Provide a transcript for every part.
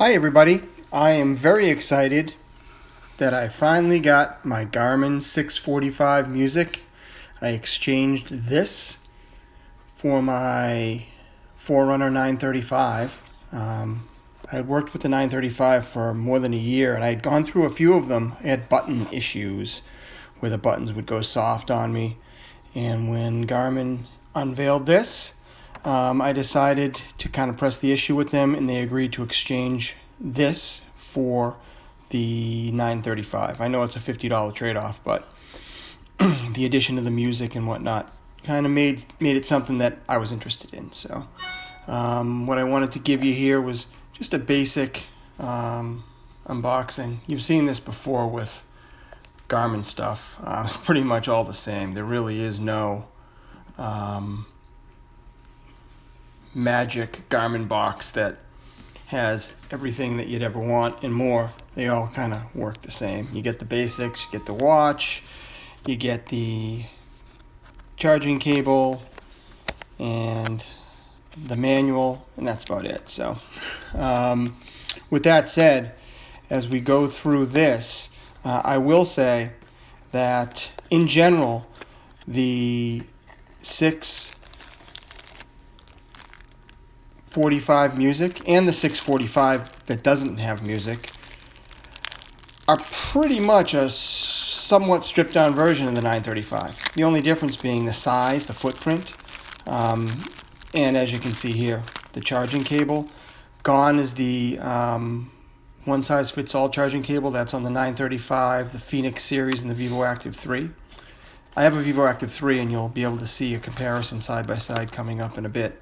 Hi everybody, I am very excited that I finally got my Garmin 645 Music. I exchanged this for my Forerunner 935. I had worked with the 935 for more than a year, and I had gone through a few of them. I had button issues where the buttons would go soft on me, and when Garmin unveiled this, I decided to kind of press the issue with them, and they agreed to exchange this for the 935. I know it's a $50 trade-off, but the addition of the music and whatnot kind of made it something that I was interested in. So what I wanted to give you here was just a basic unboxing. You've seen this before with Garmin stuff. Pretty much all the same. There really is no magic Garmin box that has everything that you'd ever want and more. They all kind of work the same. You get the basics, you get the watch, you get the charging cable and the manual, and that's about it. So with that said, as we go through this, I will say that in general the 645 music and the 645 that doesn't have music are pretty much a somewhat stripped down version of the 935. The only difference being the size, the footprint, and as you can see here, the charging cable. Gone is the one size fits all charging cable that's on the 935, the Phoenix series, and the Vivoactive 3. I have a Vivoactive 3, and you'll be able to see a comparison side by side coming up in a bit.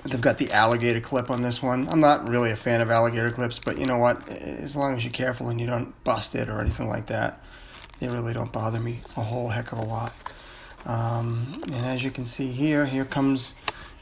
They've got the alligator clip on this one. I'm not really a fan of alligator clips, but you know what? As long as you're careful and you don't bust it or anything like that, they really don't bother me a whole heck of a lot. And as you can see here comes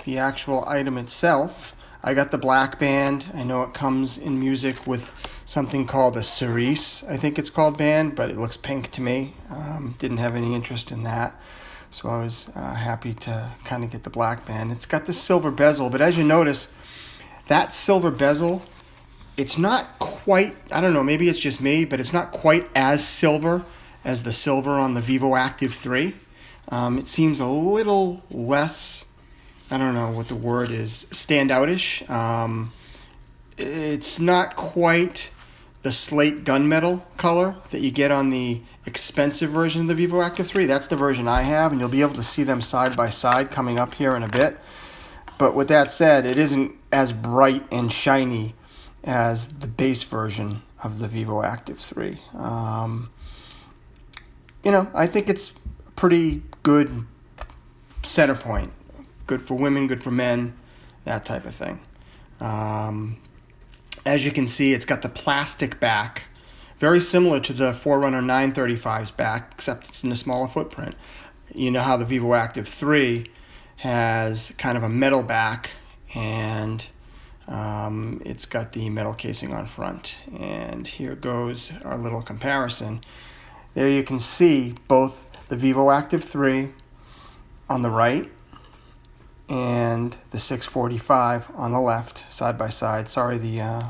the actual item itself. I got the black band. I know it comes in music with something called a cerise, I think it's called, band, but it looks pink to me. Didn't have any interest in that. So I was happy to kind of get the black band. It's got the silver bezel, but as you notice, that silver bezel, it's not quite, I don't know, maybe it's just me, but it's not quite as silver as the silver on the Vivoactive 3. It seems a little less, I don't know what the word is, standoutish. It's not quite the slate gunmetal color that you get on the expensive version of the Vivoactive 3. That's the version I have, and you'll be able to see them side by side coming up here in a bit. But with that said, it isn't as bright and shiny as the base version of the Vivoactive 3. I think it's a pretty good center point. Good for women, good for men, that type of thing. As you can see, it's got the plastic back, very similar to the Forerunner 935's back, except it's in a smaller footprint. You know how the Vivoactive 3 has kind of a metal back, and it's got the metal casing on front. And here goes our little comparison. There you can see both the Vivoactive 3 on the right and the 645 on the left, side by side. Sorry, the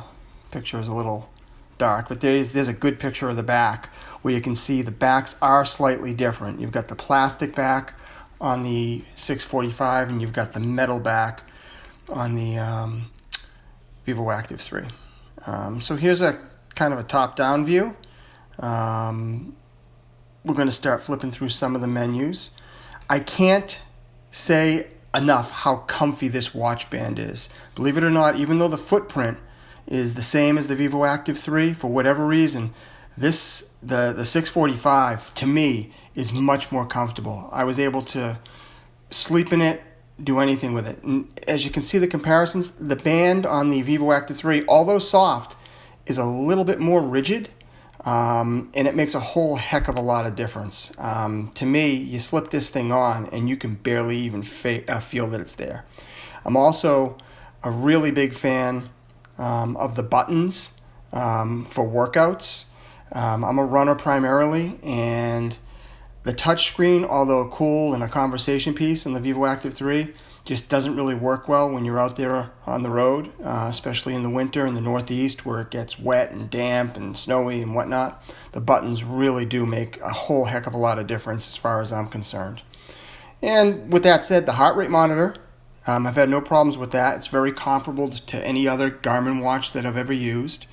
picture is a little dark, but there's a good picture of the back where you can see the backs are slightly different. You've got the plastic back on the 645, and you've got the metal back on the Vivoactive 3. So here's a kind of a top-down view. We're going to start flipping through some of the menus. I can't say enough how comfy this watch band is. Believe it or not, even though the footprint is the same as the Vivoactive 3, for whatever reason, the 645 to me is much more comfortable. I was able to sleep in it, do anything with it. And as you can see the comparisons, the band on the Vivoactive 3, although soft, is a little bit more rigid. And it makes a whole heck of a lot of difference. To me, you slip this thing on and you can barely even feel that it's there. I'm also a really big fan of the buttons for workouts. I'm a runner primarily, and the touchscreen, although cool and a conversation piece in the Vivoactive 3, just doesn't really work well when you're out there on the road, especially in the winter in the Northeast where it gets wet and damp and snowy and whatnot. The buttons really do make a whole heck of a lot of difference as far as I'm concerned. And with that said, the heart rate monitor, I've had no problems with that. It's very comparable to any other Garmin watch that I've ever used.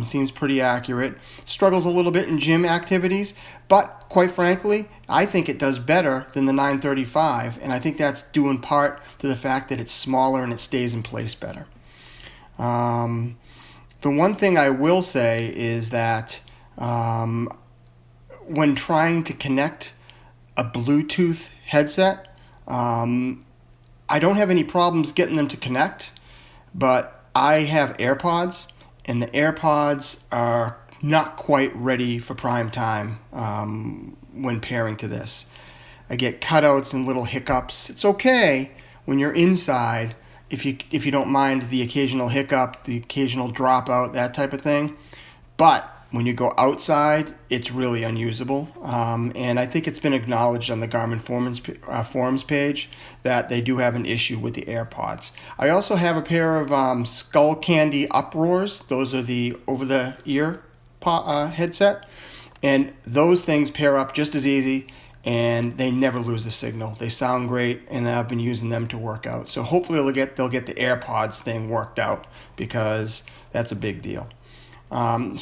Seems pretty accurate. Struggles a little bit in gym activities, but quite frankly, I think it does better than the 935, and I think that's due in part to the fact that it's smaller and it stays in place better. The one thing I will say is that when trying to connect a Bluetooth headset, I don't have any problems getting them to connect, but I have AirPods, and the AirPods are not quite ready for prime time when pairing to this. I get cutouts and little hiccups. It's okay when you're inside if you don't mind the occasional hiccup, the occasional dropout, that type of thing. But when you go outside, it's really unusable. And I think it's been acknowledged on the Garmin forums page that they do have an issue with the AirPods. I also have a pair of Skull Candy Uproars. Those are the over-the-ear headset. And those things pair up just as easy, and they never lose a signal. They sound great, and I've been using them to work out. So hopefully they'll get the AirPods thing worked out, because that's a big deal. In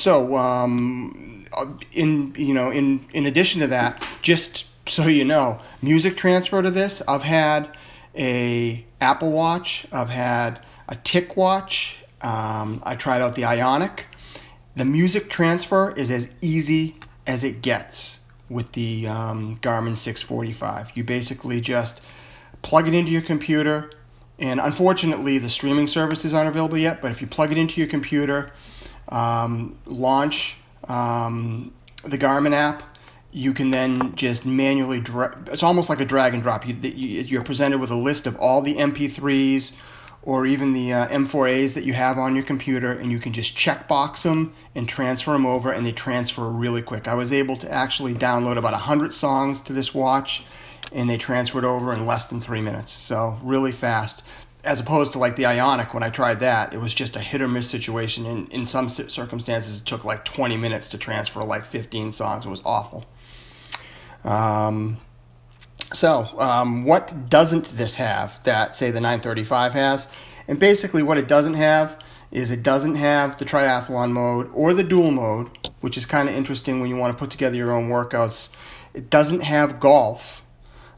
addition to that, just so you know, music transfer to this, I've had a Apple Watch, I've had a Tick Watch, I tried out the Ionic. The music transfer is as easy as it gets with the Garmin 645. You basically just plug it into your computer, and unfortunately the streaming services aren't available yet, but if you plug it into your computer, launch the Garmin app, you can then just manually it's almost like a drag and drop. You're presented with a list of all the MP3s or even the M4As that you have on your computer, and you can just checkbox them and transfer them over, and they transfer really quick. I was able to actually download about 100 songs to this watch, and they transferred over in less than 3 minutes, so really fast. As opposed to like the Ionic, when I tried that, it was just a hit or miss situation. And in some circumstances, it took like 20 minutes to transfer like 15 songs. It was awful. What doesn't this have that, say, the 935 has? And basically what it doesn't have is it doesn't have the triathlon mode or the dual mode, which is kind of interesting when you want to put together your own workouts. It doesn't have golf.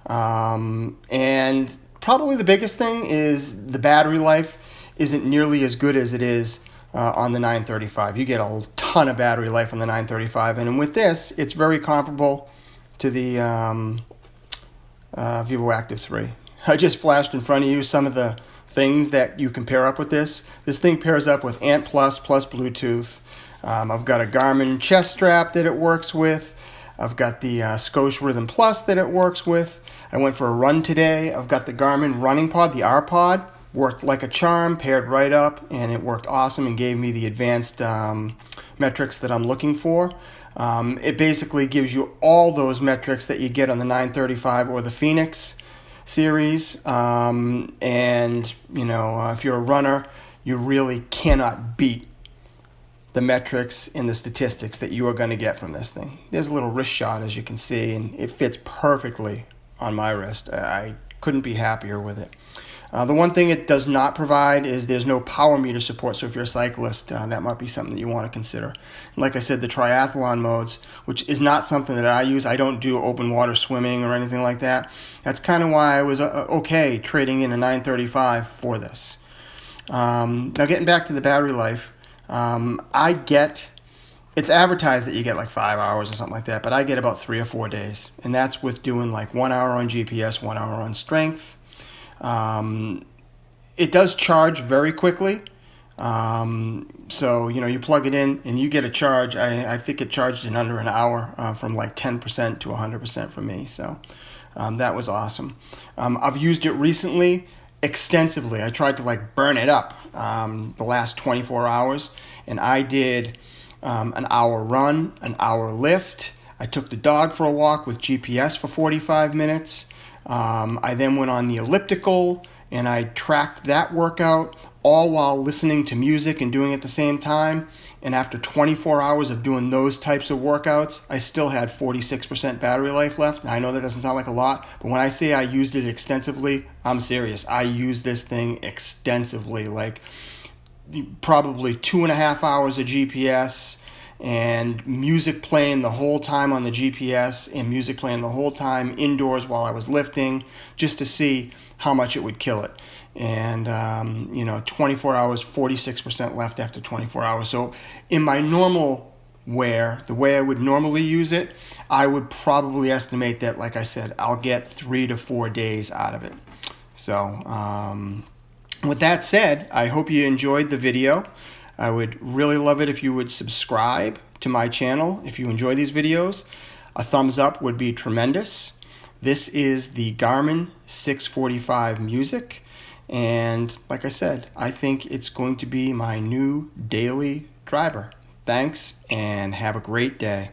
And probably the biggest thing is the battery life isn't nearly as good as it is on the 935. You get a ton of battery life on the 935, and with this, it's very comparable to the Vivoactive 3. I just flashed in front of you some of the things that you can pair up with this. This thing pairs up with Ant plus Bluetooth. I've got a Garmin chest strap that it works with. I've got the Scosche Rhythm Plus that it works with. I went for a run today. I've got the Garmin running pod, the R pod, worked like a charm, paired right up, and it worked awesome and gave me the advanced metrics that I'm looking for. It basically gives you all those metrics that you get on the 935 or the Phoenix series. If you're a runner, you really cannot beat the metrics and the statistics that you are going to get from this thing. There's a little wrist shot, as you can see, and it fits perfectly on my wrist. I couldn't be happier with it. The one thing it does not provide is there's no power meter support, so if you're a cyclist, that might be something that you want to consider. And like I said, the triathlon modes, which is not something that I use. I don't do open water swimming or anything like that. That's kind of why I was okay trading in a 935 for this. Now getting back to the battery life, it's advertised that you get like 5 hours or something like that, but I get about 3 or 4 days, and that's with doing like 1 hour on GPS, 1 hour on strength. It does charge very quickly, so you plug it in and you get a charge. I think it charged in under an hour, from like 10% to 100% for me, so that was awesome. I've used it recently extensively. I tried to like burn it up the last 24 hours, and I did an hour run, an hour lift. I took the dog for a walk with GPS for 45 minutes. I then went on the elliptical and I tracked that workout all while listening to music and doing it at the same time. And after 24 hours of doing those types of workouts, I still had 46% battery life left. Now, I know that doesn't sound like a lot, but when I say I used it extensively, I'm serious. I used this thing extensively, like probably 2.5 hours of GPS and music playing the whole time on the GPS and music playing the whole time indoors while I was lifting, just to see how much it would kill it. And 24 hours, 46% left after 24 hours. So in my normal wear, the way I would normally use it, I would probably estimate that, like I said, I'll get 3 to 4 days out of it. So with that said, I hope you enjoyed the video. I would really love it if you would subscribe to my channel if you enjoy these videos. A thumbs up would be tremendous. This is the Garmin 645 Music, and like I said, I think it's going to be my new daily driver. Thanks, and have a great day.